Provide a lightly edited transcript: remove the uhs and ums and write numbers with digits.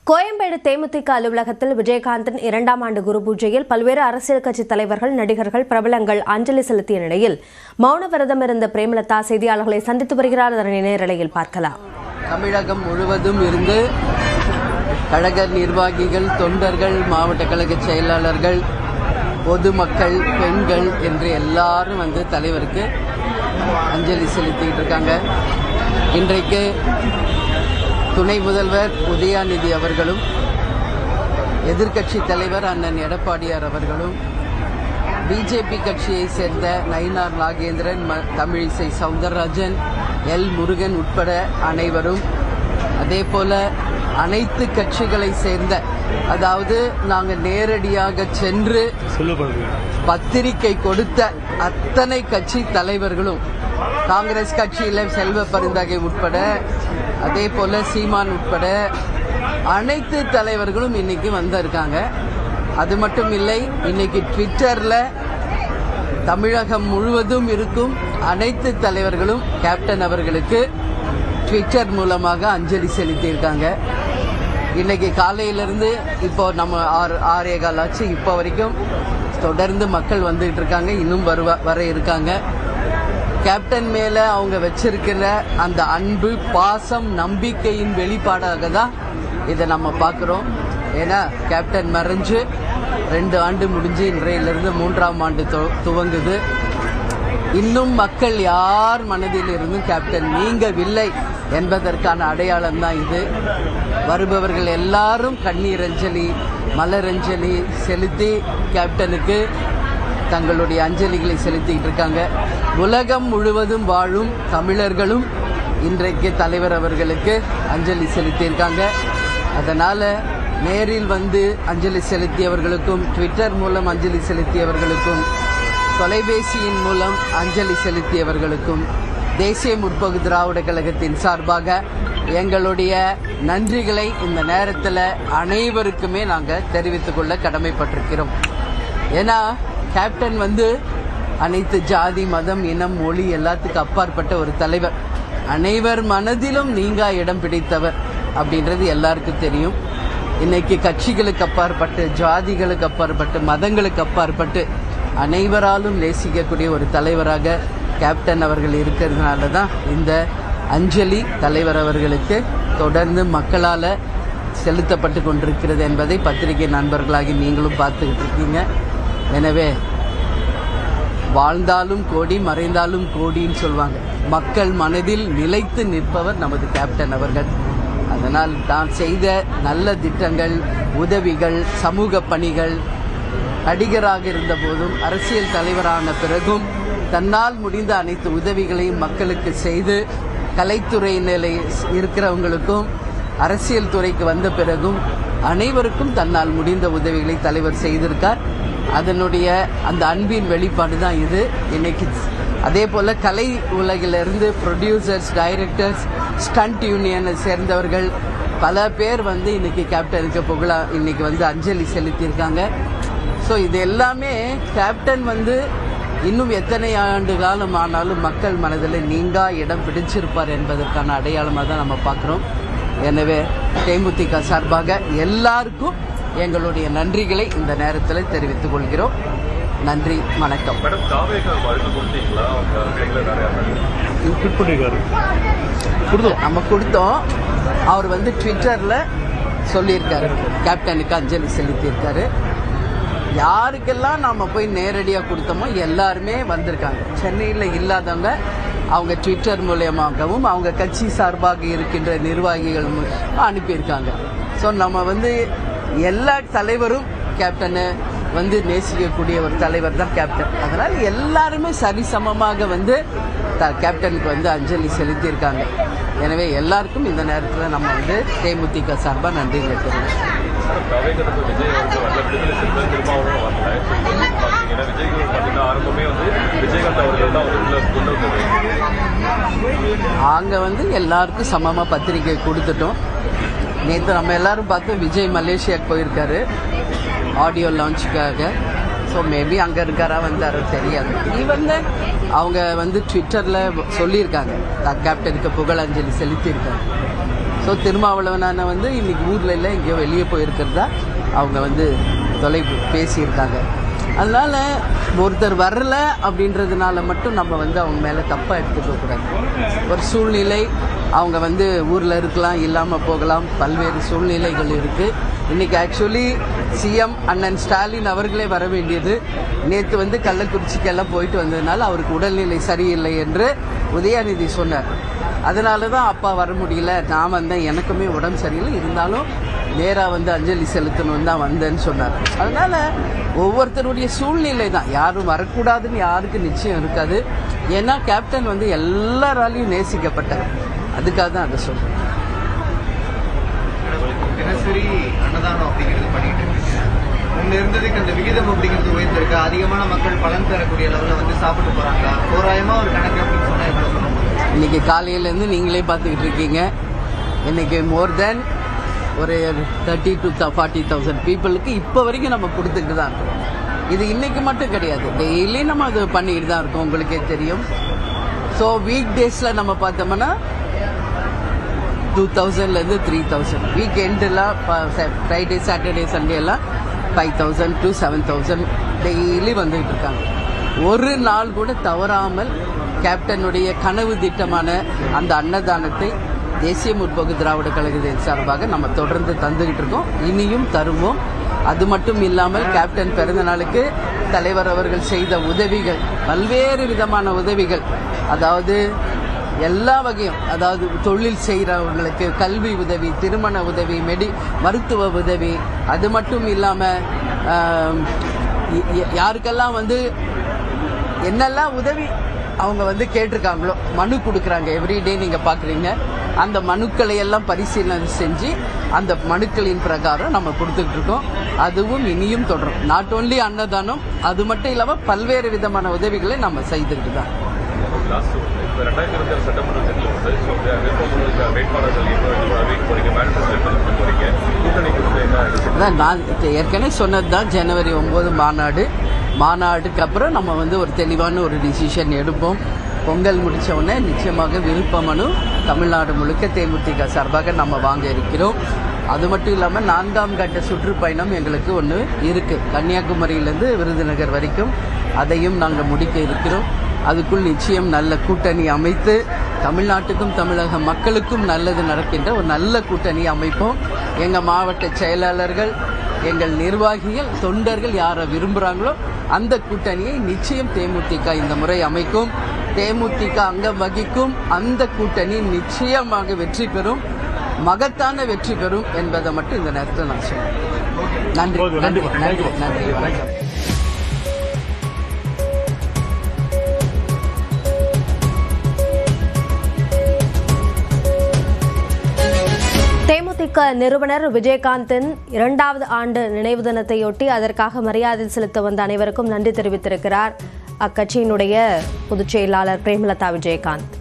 கோயம்பேடு தேமுதிக அலுவலகத்தில் விஜயகாந்தின் 2ஆம் ஆண்டு குரு பூஜையில் பல்வேறு அரசியல் கட்சித் தலைவர்கள், நடிகர்கள், பிரபலங்கள் அஞ்சலி செலுத்திய நிலையில் மௌன விரதம் இருந்த பிரேமலதா செய்தியாளர்களை சந்தித்து வருகிறார். அதனை நேரலையில் பார்க்கலாம். தமிழகம் முழுவதும் இருந்து கழக நிர்வாகிகள், தொண்டர்கள், மாவட்ட கழக செயலாளர்கள், பொதுமக்கள், பெண்கள் என்று எல்லாரும் தலைவருக்கு அஞ்சலி செலுத்திட்டு இருக்காங்க. இன்றைக்கு துணை முதல்வர் உதயாநிதி அவர்களும், எதிர்க்கட்சி தலைவர் அண்ணன் எடப்பாடியார் அவர்களும், பிஜேபி கட்சியை சேர்ந்த நயினார் நாகேந்திரன், தமிழிசை சவுந்தரராஜன், எல் முருகன் உட்பட அனைவரும், அதே போல அனைத்து கட்சிகளை சேர்ந்த, அதாவது நாங்கள் நேரடியாக சென்று பத்திரிகை கொடுத்த அத்தனை கட்சி தலைவர்களும், காங்கிரஸ் கட்சியில் செல்வ பரிந்தகை உட்பட, அதே போல சீமான் உட்பட அனைத்து தலைவர்களும் இன்னைக்கு வந்திருக்காங்க. அது மட்டும் இல்லை, இன்னைக்கு ட்விட்டர்ல தமிழகம் முழுவதும் இருக்கும் அனைத்து தலைவர்களும் கேப்டன் அவர்களுக்கு ட்விட்டர் மூலமாக அஞ்சலி செலுத்தியிருக்காங்க. இன்னைக்கு காலையிலிருந்து இப்போ நம்ம 6:15 ஆச்சு. இப்போ வரைக்கும் தொடர்ந்து மக்கள் வந்துகிட்டு இருக்காங்க, இன்னும் வர இருக்காங்க. கேப்டன் மேல அவங்க வச்சிருக்கிற அந்த அன்பு, பாசம், நம்பிக்கையின் வெளிப்பாடாக தான் இதை நம்ம பார்க்கிறோம். ஏன்னா கேப்டன் மறைஞ்சு 2 ஆண்டு முடிஞ்சு இன்றையிலிருந்து 3ஆம் ஆண்டு துவங்குது. இன்னும் மக்கள் யார் மனதில் இருந்தும் கேப்டன் நீங்கவில்லை என்பதற்கான அடையாளம் தான் இது. வருபவர்கள் எல்லாரும் கண்ணீர் அஞ்சலி, மலரஞ்சலி செலுத்தி கேப்டனுக்கு தங்களுடைய அஞ்சலிகளை செலுத்திட்டு இருக்காங்க. உலகம் முழுவதும் வாழும் தமிழர்களும் இன்றைக்கு தலைவர் அவர்களுக்கு அஞ்சலி செலுத்தியிருக்காங்க. அதனால நேரில் வந்து அஞ்சலி செலுத்தியவர்களுக்கும், ட்விட்டர் மூலம் அஞ்சலி செலுத்தியவர்களுக்கும், தொலைபேசியின் மூலம் அஞ்சலி செலுத்தியவர்களுக்கும் தேசிய முற்போக்கு திராவிட கழகத்தின் சார்பாக எங்களுடைய நன்றிகளை இந்த நேரத்தில் அனைவருக்குமே நாங்கள் தெரிவித்துக் கொள்ள கடமைப்பட்டிருக்கிறோம். ஏன்னா கேப்டன் அனைத்து ஜாதி, மதம், இனம், மொழி எல்லாத்துக்கும் அப்பாற்பட்ட ஒரு தலைவர். அனைவர் மனதிலும் நீங்கா இடம் பிடித்தவர் அப்படின்றது எல்லாருக்கும் தெரியும். இன்னைக்கு கட்சிகளுக்கு அப்பாற்பட்டு, ஜாதிகளுக்கு அப்பாற்பட்டு, மதங்களுக்கு அப்பாற்பட்டு அனைவராலும் நேசிக்கக்கூடிய ஒரு தலைவராக கேப்டன் அவர்கள் இருக்கிறதுனால தான் இந்த அஞ்சலி தலைவர் அவர்களுக்கு தொடர்ந்து மக்களால் செலுத்தப்பட்டு கொண்டிருக்கிறது என்பதை பத்திரிகை நண்பர்களாகி நீங்களும் பார்த்துக்கிட்டு இருக்கீங்க. எனவே வாழ்ந்தாலும் கோடி, மறைந்தாலும் கோடின்னு சொல்லுவாங்க. மக்கள் மனதில் நிலைத்து நிற்பவர் நமது கேப்டன் அவர்கள். அதனால் தான் செய்த நல்ல திட்டங்கள், உதவிகள், சமூக பணிகள், நடிகராக இருந்த போதும், அரசியல் தலைவரான பிறகும் தன்னால் முடிந்த அனைத்து உதவிகளையும் மக்களுக்கு செய்து, கலைத்துறையினில் இருக்கிறவங்களுக்கும் அரசியல் துறைக்கு வந்த பிறகும் அனைவருக்கும் தன்னால் முடிந்த உதவிகளை தலைவர் செய்திருக்கார். அதனுடைய அந்த அன்பின் வெளிப்பாடு தான் இது இன்னைக்கு. அதே போல கலை உலகிலிருந்து ப்ரொடியூசர்ஸ், டைரக்டர்ஸ், ஸ்டண்ட் யூனியனை சேர்ந்தவர்கள் பல பேர் இன்னைக்கு கேப்டனுக்கு இன்னைக்கு அஞ்சலி செலுத்தியிருக்காங்க. ஸோ இது எல்லாமே கேப்டன் இன்னும் எத்தனை ஆண்டு காலம் ஆனாலும் மக்கள் மனதில் நீங்கா இடம் பிடிச்சிருப்பார் என்பதற்கான அடையாளமாக தான் நம்ம பார்க்குறோம். எனவே தேமுதிக சார்பாக எல்லாருக்கும் எங்களுடைய நன்றிகளை இந்த நேரத்தில் தெரிவித்துக் கொள்கிறோம். நன்றி, வணக்கம். நம்ம கொடுத்தோம். அவர் ட்விட்டரில் சொல்லியிருக்காரு, கேப்டனுக்கு அஞ்சலி செலுத்தியிருக்காரு. யாருக்கெல்லாம் நாம் போய் நேரடியாக கொடுத்தோமோ எல்லாருமே வந்திருக்காங்க. சென்னையில் இல்லாதவங்க அவங்க ட்விட்டர் மூலமாகவும் அவங்க கட்சி சார்பாக இருக்கின்ற நிர்வாகிகள் அனுப்பியிருக்காங்க. ஸோ நம்ம எல்லா தலைவரும் கேப்டனை நேசிக்கக்கூடிய ஒரு தலைவர் தான் கேப்டன். அதனால் எல்லாருமே சரிசமமாக கேப்டனுக்கு அஞ்சலி செலுத்தியிருக்காங்க. எனவே எல்லாருக்கும் இந்த நேரத்தில் நம்ம தேமுதிக சார்பாக நன்றிகளை தெரிவிக்கிறோம். அங்கே எல்லாருக்கும் சமமாக பத்திரிகை கொடுத்துட்டோம். நேற்று நம்ம எல்லாரும் பார்த்தோம், விஜய் மலேசியாவுக்கு போயிருக்காரு ஆடியோ லான்ச்சுக்காக. ஸோ மேபி அங்கே இருக்காரா வந்தாரோ தெரியாது. அவங்க ட்விட்டரில் சொல்லியிருக்காங்க, கேப்டனுக்கு புகழஞ்சலி செலுத்தியிருக்காங்க. ஸோ திருமாவளவனான வந்து இன்னைக்கு ஊரில் இல்லை எங்கேயோ வெளியே போயிருக்கிறதா அவங்க வந்து பேசியிருக்காங்க. அதனால் ஒருத்தர் வரல அப்படின்றதுனால மட்டும் நம்ம வந்து அவங்க மேலே தப்பாக எடுத்துக்கக்கூடாது. ஒரு சூழ்நிலை அவங்க வந்து ஊரில் இருக்கலாம், இல்லாமல் போகலாம், பல்வேறு சூழ்நிலைகள் இருக்குது. இன்றைக்கி ஆக்சுவலி சிஎம் அண்ணன் ஸ்டாலின் அவர்களே வர வேண்டியது. நேற்று வந்து கள்ளக்குறிச்சிக்கெல்லாம் போயிட்டு வந்ததுனால அவருக்கு உடல்நிலை சரியில்லை என்று உதயநிதி சொன்னார். அதனால தான் அப்பா வர முடியல, நான் வந்தேன், எனக்குமே உடம்பு சரியில்லை, இருந்தாலும் நேராக வந்து அஞ்சலி செலுத்தணும் தான் வந்தேன்னு சொன்னார். அதனால் ஒவ்வொருத்தருடைய சூழ்நிலை தான், யாரும் வரக்கூடாதுன்னு யாருக்கு நிச்சயம் இருக்காது. ஏன்னா கேப்டன் வந்து எல்லாராலையும் நேசிக்கப்பட்டார், அதுக்காக தான் அதை சொல்கிறேன். தினசரி அன்னதானம் அப்படிங்கிறது பண்ணிட்டு இருக்கீங்க. முன்ன இருந்ததுக்கு அந்த விகிதம் அப்படிங்கிறது உயர்ந்திருக்கு. அதிகமான மக்கள் பலன் தரக்கூடிய அளவில் வந்து சாப்பிட்டு போகிறாங்க. தோராயமாக ஒரு கணக்கு அப்படின்னு சொன்னால் எவ்வளோ சொல்ல முடியும்? இன்றைக்கி காலையிலேருந்து நீங்களே பார்த்துக்கிட்டு இருக்கீங்க. இன்றைக்கி மோர் தேன் ஒரு 30,000 to 40,000 பீப்புளுக்கு இப்போ வரைக்கும் நம்ம கொடுத்துக்கிட்டு தான் இருக்கோம். இது இன்றைக்கி மட்டும் கிடையாது, டெய்லி நம்ம அது பண்ணிக்கிட்டு தான் இருக்கோம், உங்களுக்கே தெரியும். ஸோ வீக் டேஸில் நம்ம பார்த்தோம்னா 2,000லேருந்து 3,000, வீக் எண்டெல்லாம் ஃப்ரைடே சாட்டர்டே சண்டே எல்லாம் 5,000 to 7,000 டெய்லி வந்துகிட்டு இருக்காங்க. ஒரு நாள் கூட தவறாமல் கேப்டனுடைய கனவு திட்டமான அந்த அன்னதானத்தை தேசிய முற்போக்கு திராவிட கழகத்தின் சார்பாக நம்ம தொடர்ந்து தந்துகிட்டு இருக்கோம், இனியும் தருவோம். அது மட்டும் இல்லாமல் கேப்டன் பிறந்த நாளுக்கு தலைவர் அவர்கள் செய்த உதவிகள், பல்வேறு விதமான உதவிகள், அதாவது எல்லா வகையும், அதாவது தொழில் செய்கிறவங்களுக்கு கல்வி உதவி, திருமண உதவி, மருத்துவ உதவி, அது மட்டும் இல்லாமல் யாருக்கெல்லாம் வந்து என்னெல்லாம் உதவி அவங்க வந்து கேட்டிருக்காங்களோ மனு கொடுக்குறாங்க. எவ்ரிடே நீங்கள் பார்க்குறீங்க, அந்த மனுக்களை எல்லாம் பரிசீலனை செஞ்சு அந்த மனுக்களின் பிரகாரம் நம்ம கொடுத்துட்டு இருக்கோம். அதுவும் இனியும் தொடரும். நாட் ஓன்லி அன்னதானம், அது மட்டும் இல்லாமல் பல்வேறு விதமான உதவிகளை நம்ம செய்துக்கிட்டு தான். நான் ஏற்கனவே சொன்னது தான், ஜனவரி 9 மாநாடுக்கு அப்புறம் நம்ம வந்து ஒரு தெளிவான ஒரு டிசிஷன் எடுப்போம். பொங்கல் முடித்த உடனே நிச்சயமாக விருப்ப மனு தமிழ்நாடு முழுக்க தேமுதிக சார்பாக நம்ம வாங்க இருக்கிறோம். அது மட்டும் இல்லாமல் 4ஆம் கட்ட சுற்றுப்பயணம் எங்களுக்கு ஒன்று இருக்குது, கன்னியாகுமரியிலேருந்து விருதுநகர் வரைக்கும். அதையும் நாங்கள் முடிக்க இருக்கிறோம். அதுக்குள் நிச்சயம் நல்ல கூட்டணி அமைத்து தமிழ்நாட்டுக்கும் தமிழக மக்களுக்கும் நல்லது நடக்கின்ற ஒரு நல்ல கூட்டணி அமைப்போம். எங்கள் மாவட்ட செயலாளர்கள், எங்கள் நிர்வாகிகள், தொண்டர்கள் யாரை விரும்புகிறாங்களோ அந்த கூட்டணியை நிச்சயம் தேமுதிக இந்த முறை அமைக்கும். தேமுதிக அங்கம் வகிக்கும் அந்த கூட்டணி நிச்சயமாக வெற்றி பெறும், மகத்தான வெற்றி பெறும் என்பதை மட்டும் இந்த நேரத்தில் நான் சொல்றேன். நன்றி நன்றி நன்றி நன்றி, வணக்கம். தேமுதிக நிறுவனர் விஜயகாந்தின் 2வது ஆண்டு நினைவு தினத்தையொட்டி அதற்காக மரியாதை செலுத்த வந்த அனைவருக்கும் நன்றி தெரிவித்திருக்கிறார் அக்கட்சியினுடைய பொதுச் செயலாளர் பிரேமலதா விஜயகாந்த்.